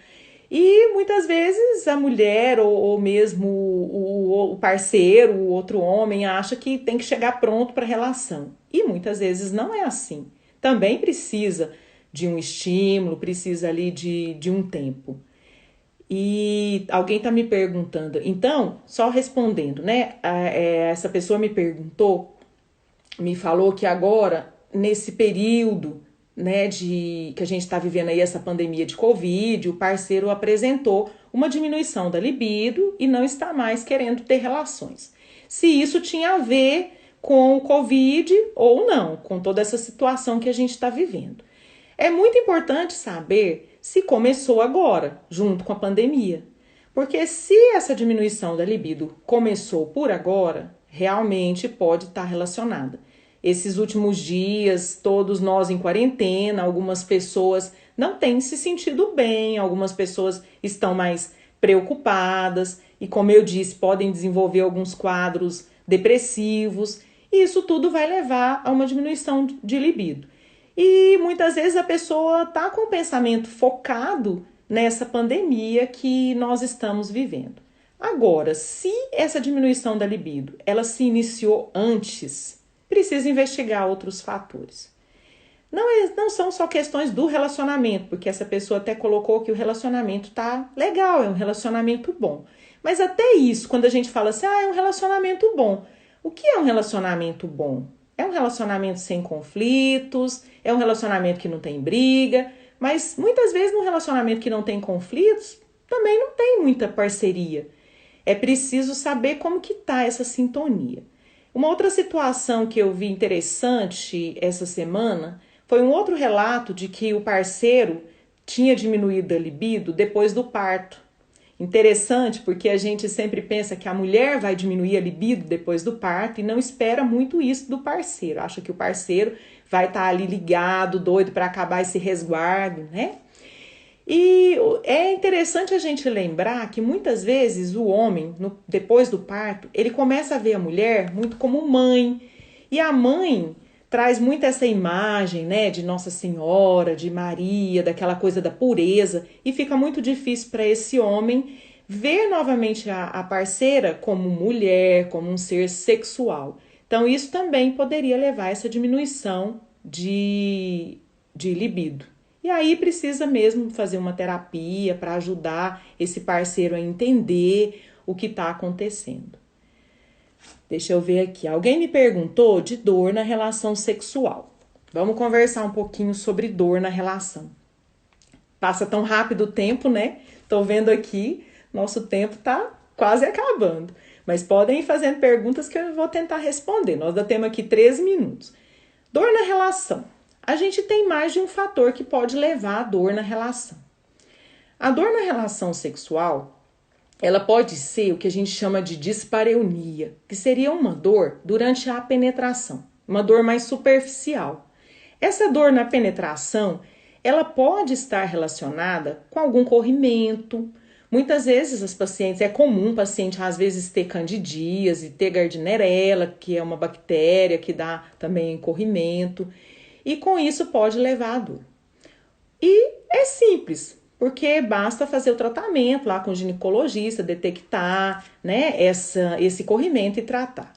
E muitas vezes a mulher ou mesmo o parceiro, o outro homem, acha que tem que chegar pronto para a relação. E muitas vezes não é assim. Também precisa de um estímulo, precisa ali de um tempo. E alguém está me perguntando, então, só respondendo, né? Essa pessoa me perguntou, me falou que agora, nesse período, né, que a gente está vivendo aí essa pandemia de Covid, o parceiro apresentou uma diminuição da libido e não está mais querendo ter relações. Se isso tinha a ver com o Covid ou não, com toda essa situação que a gente está vivendo. É muito importante saber se começou agora, junto com a pandemia. Porque se essa diminuição da libido começou por agora, realmente pode estar relacionada. Esses últimos dias, todos nós em quarentena, algumas pessoas não têm se sentido bem, algumas pessoas estão mais preocupadas e, como eu disse, podem desenvolver alguns quadros depressivos. E isso tudo vai levar a uma diminuição de libido. E muitas vezes a pessoa está com o pensamento focado nessa pandemia que nós estamos vivendo. Agora, se essa diminuição da libido ela se iniciou antes, precisa investigar outros fatores. Não são só questões do relacionamento, porque essa pessoa até colocou que o relacionamento tá legal, é um relacionamento bom. Mas até isso, quando a gente fala assim, é um relacionamento bom. O que é um relacionamento bom? É um relacionamento sem conflitos, é um relacionamento que não tem briga, mas muitas vezes num relacionamento que não tem conflitos, também não tem muita parceria. É preciso saber como que tá essa sintonia. Uma outra situação que eu vi interessante essa semana foi um outro relato de que o parceiro tinha diminuído a libido depois do parto. Interessante porque a gente sempre pensa que a mulher vai diminuir a libido depois do parto e não espera muito isso do parceiro. Acha que o parceiro vai estar ali ligado, doido para acabar esse resguardo, né? E é interessante a gente lembrar que muitas vezes o homem, depois do parto, ele começa a ver a mulher muito como mãe. E a mãe traz muito essa imagem, né, de Nossa Senhora, de Maria, daquela coisa da pureza. E fica muito difícil para esse homem ver novamente a parceira como mulher, como um ser sexual. Então isso também poderia levar a essa diminuição de libido. E aí precisa mesmo fazer uma terapia para ajudar esse parceiro a entender o que está acontecendo. Deixa eu ver aqui. Alguém me perguntou de dor na relação sexual. Vamos conversar um pouquinho sobre dor na relação. Passa tão rápido o tempo, né? Tô vendo aqui, nosso tempo tá quase acabando. Mas podem ir fazendo perguntas que eu vou tentar responder. Nós já temos aqui 13 minutos. Dor na relação. A gente tem mais de um fator que pode levar à dor na relação. A dor na relação sexual, ela pode ser o que a gente chama de dispareunia, que seria uma dor durante a penetração, uma dor mais superficial. Essa dor na penetração, ela pode estar relacionada com algum corrimento. Muitas vezes as pacientes, é comum o paciente às vezes ter candidíase, ter gardnerella, que é uma bactéria que dá também corrimento. E com isso pode levar à dor. E é simples, porque basta fazer o tratamento lá com o ginecologista, detectar, né, esse corrimento e tratar.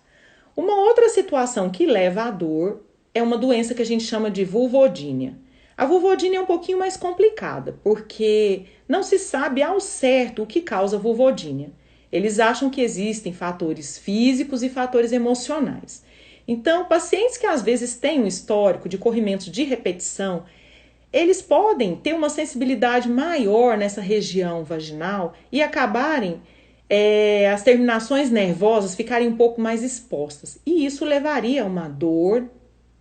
Uma outra situação que leva à dor é uma doença que a gente chama de vulvodínia. A vulvodínia é um pouquinho mais complicada, porque não se sabe ao certo o que causa vulvodínia. Eles acham que existem fatores físicos e fatores emocionais. Então, pacientes que às vezes têm um histórico de corrimentos de repetição, eles podem ter uma sensibilidade maior nessa região vaginal e acabarem as terminações nervosas ficarem um pouco mais expostas. E isso levaria a uma dor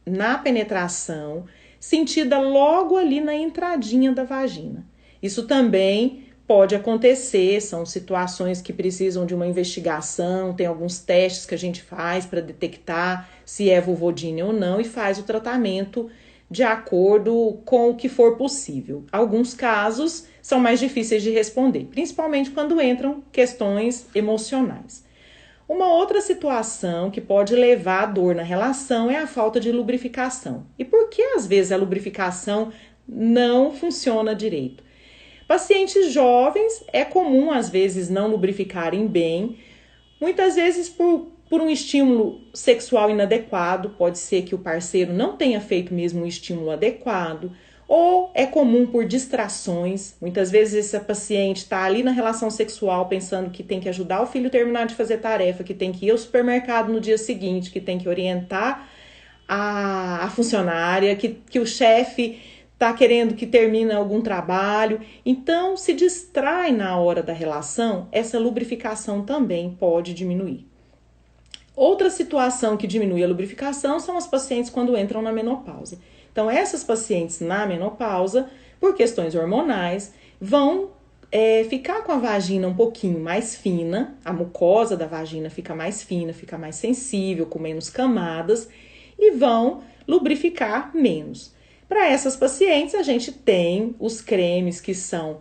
na penetração, sentida logo ali na entradinha da vagina. Isso também pode acontecer, são situações que precisam de uma investigação, tem alguns testes que a gente faz para detectar se é vulvodínia ou não e faz o tratamento de acordo com o que for possível. Alguns casos são mais difíceis de responder, principalmente quando entram questões emocionais. Uma outra situação que pode levar à dor na relação é a falta de lubrificação. E por que às vezes a lubrificação não funciona direito? Pacientes jovens é comum às vezes não lubrificarem bem, muitas vezes por um estímulo sexual inadequado, pode ser que o parceiro não tenha feito mesmo um estímulo adequado, ou é comum por distrações. Muitas vezes essa paciente está ali na relação sexual pensando que tem que ajudar o filho a terminar de fazer tarefa, que tem que ir ao supermercado no dia seguinte, que tem que orientar a funcionária, que o chefe está querendo que termine algum trabalho. Então, se distrai na hora da relação, essa lubrificação também pode diminuir. Outra situação que diminui a lubrificação são as pacientes quando entram na menopausa. Então, essas pacientes na menopausa, por questões hormonais, vão ficar com a vagina um pouquinho mais fina, a mucosa da vagina fica mais fina, fica mais sensível, com menos camadas, e vão lubrificar menos. Para essas pacientes, a gente tem os cremes que são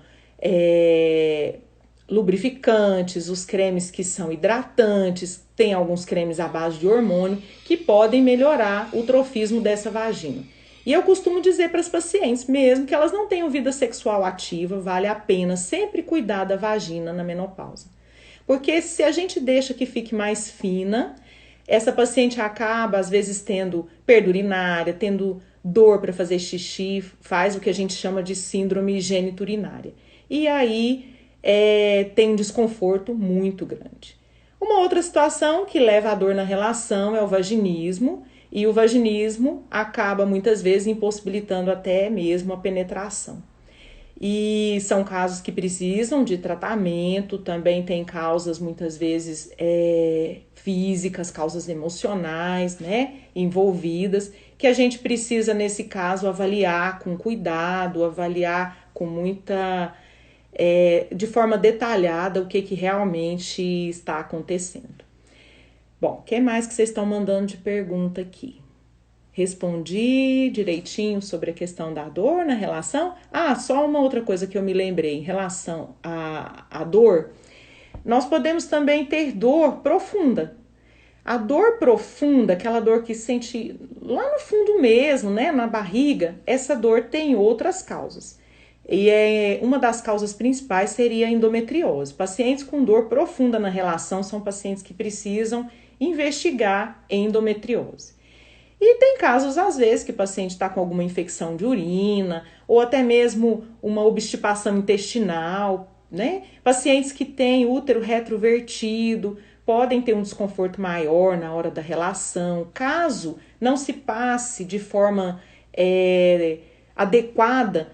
lubrificantes, os cremes que são hidratantes, tem alguns cremes à base de hormônio que podem melhorar o trofismo dessa vagina. E eu costumo dizer para as pacientes, mesmo que elas não tenham vida sexual ativa, vale a pena sempre cuidar da vagina na menopausa. Porque se a gente deixa que fique mais fina, essa paciente acaba, às vezes, tendo perda urinária, tendo dor para fazer xixi, faz o que a gente chama de síndrome geniturinária. E aí tem um desconforto muito grande. Uma outra situação que leva à dor na relação é o vaginismo, e o vaginismo acaba muitas vezes impossibilitando até mesmo a penetração. E são casos que precisam de tratamento, também tem causas muitas vezes físicas, causas emocionais, né, envolvidas, que a gente precisa nesse caso avaliar com cuidado, avaliar com muita, de forma detalhada o que realmente está acontecendo. Bom, o que mais que vocês estão mandando de pergunta aqui? Respondi direitinho sobre a questão da dor na relação? Ah, só uma outra coisa que eu me lembrei em relação à dor. Nós podemos também ter dor profunda. A dor profunda, aquela dor que sente lá no fundo mesmo, né, na barriga, essa dor tem outras causas. E uma das causas principais seria a endometriose. Pacientes com dor profunda na relação são pacientes que precisam investigar endometriose. E tem casos, às vezes, que o paciente está com alguma infecção de urina ou até mesmo uma obstipação intestinal, né? Pacientes que têm útero retrovertido podem ter um desconforto maior na hora da relação, caso não se passe de forma adequada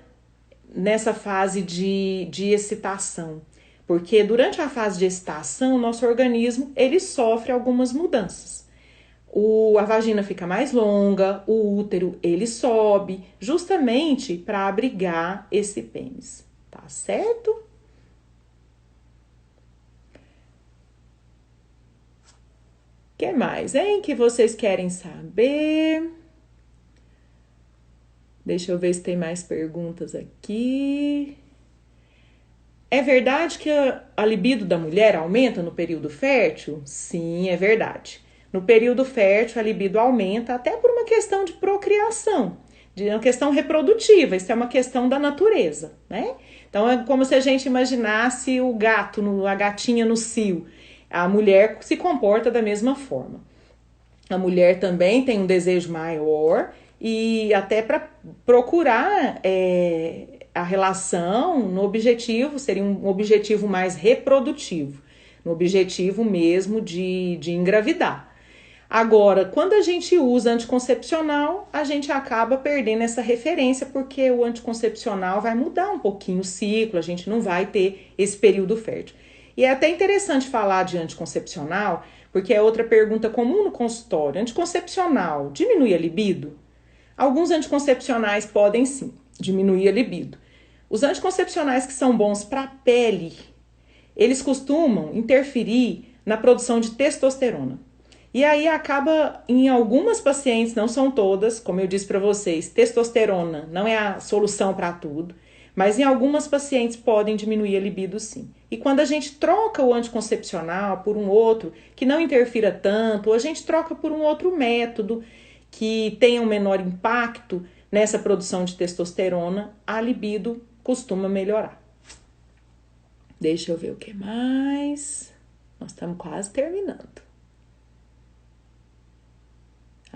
nessa fase de excitação. Porque durante a fase de excitação, o nosso organismo ele sofre algumas mudanças. A vagina fica mais longa, o útero ele sobe, justamente para abrigar esse pênis, tá certo? O que mais, hein, que vocês querem saber? Deixa eu ver se tem mais perguntas aqui. É verdade que a libido da mulher aumenta no período fértil? Sim, é verdade. No período fértil, a libido aumenta até por uma questão de procriação, de uma questão reprodutiva, isso é uma questão da natureza, né? Então, é como se a gente imaginasse o gato, a gatinha no cio. A mulher se comporta da mesma forma. A mulher também tem um desejo maior e até para procurar a relação no objetivo, seria um objetivo mais reprodutivo, no objetivo mesmo de engravidar. Agora, quando a gente usa anticoncepcional, a gente acaba perdendo essa referência, porque o anticoncepcional vai mudar um pouquinho o ciclo, a gente não vai ter esse período fértil. E é até interessante falar de anticoncepcional, porque é outra pergunta comum no consultório. Anticoncepcional diminui a libido? Alguns anticoncepcionais podem sim diminuir a libido. Os anticoncepcionais que são bons para a pele, eles costumam interferir na produção de testosterona. E aí acaba, em algumas pacientes, não são todas, como eu disse para vocês, testosterona não é a solução para tudo, mas em algumas pacientes podem diminuir a libido sim. E quando a gente troca o anticoncepcional por um outro que não interfira tanto, ou a gente troca por um outro método que tenha um menor impacto nessa produção de testosterona, a libido costuma melhorar. Deixa eu ver o que mais. Nós estamos quase terminando.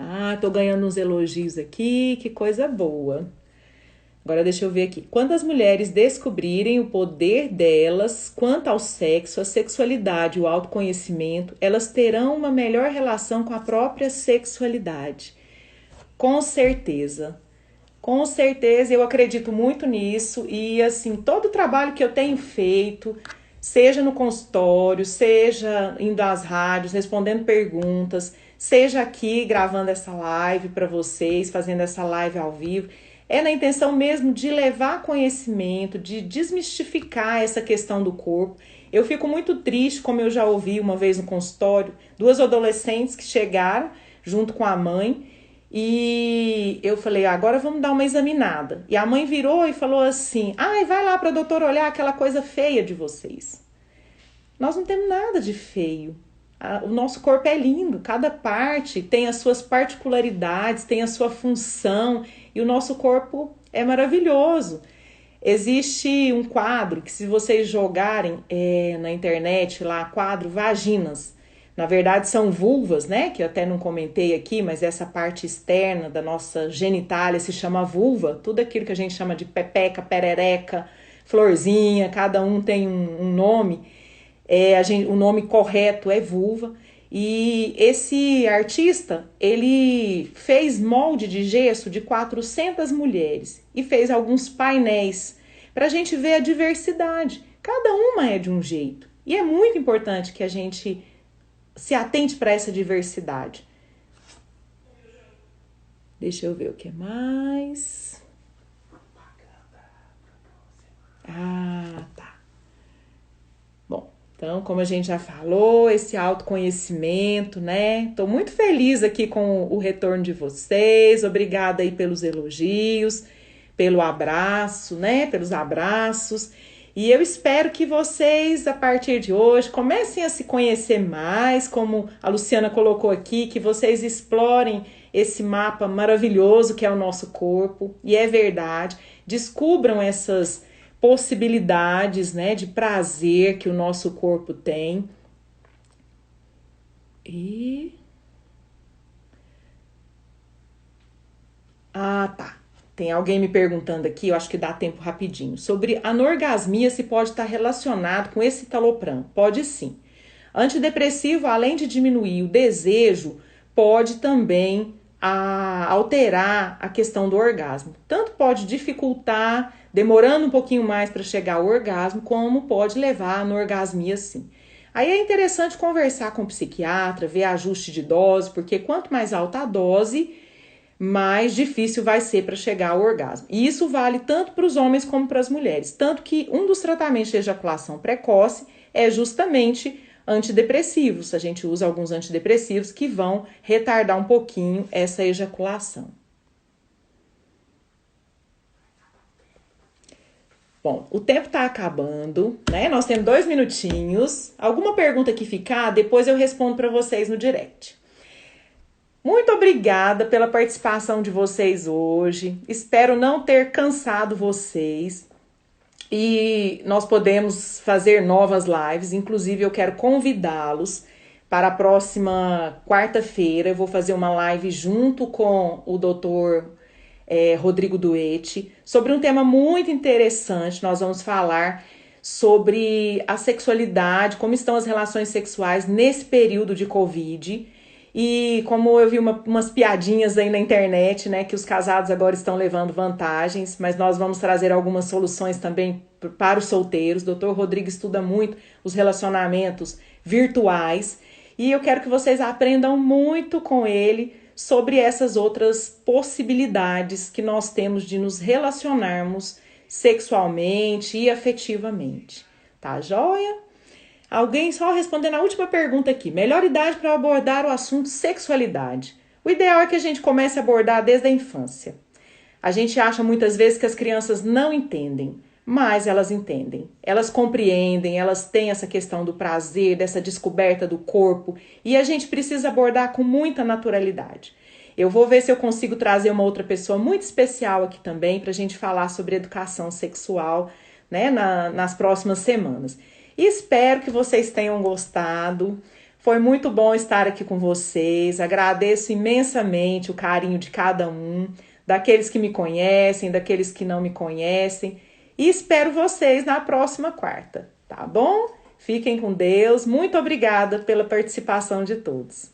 Ah, tô ganhando uns elogios aqui, que coisa boa. Agora deixa eu ver aqui. Quando as mulheres descobrirem o poder delas quanto ao sexo, a sexualidade, o autoconhecimento, elas terão uma melhor relação com a própria sexualidade. Com certeza. Com certeza, eu acredito muito nisso e assim, todo o trabalho que eu tenho feito, seja no consultório, seja indo às rádios, respondendo perguntas, seja aqui gravando essa live para vocês, fazendo essa live ao vivo, é na intenção mesmo de levar conhecimento, de desmistificar essa questão do corpo. Eu fico muito triste, como eu já ouvi uma vez no consultório, duas adolescentes que chegaram junto com a mãe. E eu falei, agora vamos dar uma examinada. E a mãe virou e falou assim, ai, vai lá para a doutora olhar aquela coisa feia de vocês. Nós não temos nada de feio. O nosso corpo é lindo, cada parte tem as suas particularidades, tem a sua função e o nosso corpo é maravilhoso. Existe um quadro que se vocês jogarem na internet lá, quadro vaginas, na verdade são vulvas, né? Que eu até não comentei aqui, mas essa parte externa da nossa genitália se chama vulva. Tudo aquilo que a gente chama de pepeca, perereca, florzinha, cada um tem um nome. O nome correto é vulva. E esse artista, ele fez molde de gesso de 400 mulheres e fez alguns painéis para a gente ver a diversidade. Cada uma é de um jeito. E é muito importante que a gente se atente para essa diversidade. Deixa eu ver o que mais. Ah, tá. Bom, então, como a gente já falou, esse autoconhecimento, né? Tô muito feliz aqui com o retorno de vocês. Obrigada aí pelos elogios, pelo abraço, né? Pelos abraços. E eu espero que vocês, a partir de hoje, comecem a se conhecer mais, como a Luciana colocou aqui, que vocês explorem esse mapa maravilhoso que é o nosso corpo, e é verdade, descubram essas possibilidades, né, de prazer que o nosso corpo tem. Tá. Tem alguém me perguntando aqui, eu acho que dá tempo rapidinho, sobre anorgasmia se pode estar relacionado com esse citalopram. Pode sim. Antidepressivo, além de diminuir o desejo, pode também alterar a questão do orgasmo. Tanto pode dificultar, demorando um pouquinho mais para chegar ao orgasmo, como pode levar à anorgasmia sim. Aí é interessante conversar com o psiquiatra, ver ajuste de dose, porque quanto mais alta a dose, mais difícil vai ser para chegar ao orgasmo. E isso vale tanto para os homens como para as mulheres. Tanto que um dos tratamentos de ejaculação precoce é justamente antidepressivos. A gente usa alguns antidepressivos que vão retardar um pouquinho essa ejaculação. Bom, o tempo está acabando, né? Nós temos 2 minutinhos. Alguma pergunta que ficar, depois eu respondo para vocês no direct. Muito obrigada pela participação de vocês hoje. Espero não ter cansado vocês. E nós podemos fazer novas lives. Inclusive, eu quero convidá-los para a próxima quarta-feira. Eu vou fazer uma live junto com o doutor Rodrigo Duetti sobre um tema muito interessante. Nós vamos falar sobre a sexualidade, como estão as relações sexuais nesse período de Covid. E como eu vi umas piadinhas aí na internet, né, que os casados agora estão levando vantagens, mas nós vamos trazer algumas soluções também para os solteiros. O Dr. Rodrigo estuda muito os relacionamentos virtuais e eu quero que vocês aprendam muito com ele sobre essas outras possibilidades que nós temos de nos relacionarmos sexualmente e afetivamente. Tá joia? Alguém só respondendo a última pergunta aqui. Melhor idade para abordar o assunto sexualidade. O ideal é que a gente comece a abordar desde a infância. A gente acha muitas vezes que as crianças não entendem, mas elas entendem. Elas compreendem, elas têm essa questão do prazer, dessa descoberta do corpo, e a gente precisa abordar com muita naturalidade. Eu vou ver se eu consigo trazer uma outra pessoa muito especial aqui também para a gente falar sobre educação sexual, né, nas próximas semanas. Espero que vocês tenham gostado. Foi muito bom estar aqui com vocês. Agradeço imensamente o carinho de cada um. daqueles que me conhecem, daqueles que não me conhecem. E espero vocês na próxima quarta, tá bom? Fiquem com Deus. Muito obrigada pela participação de todos.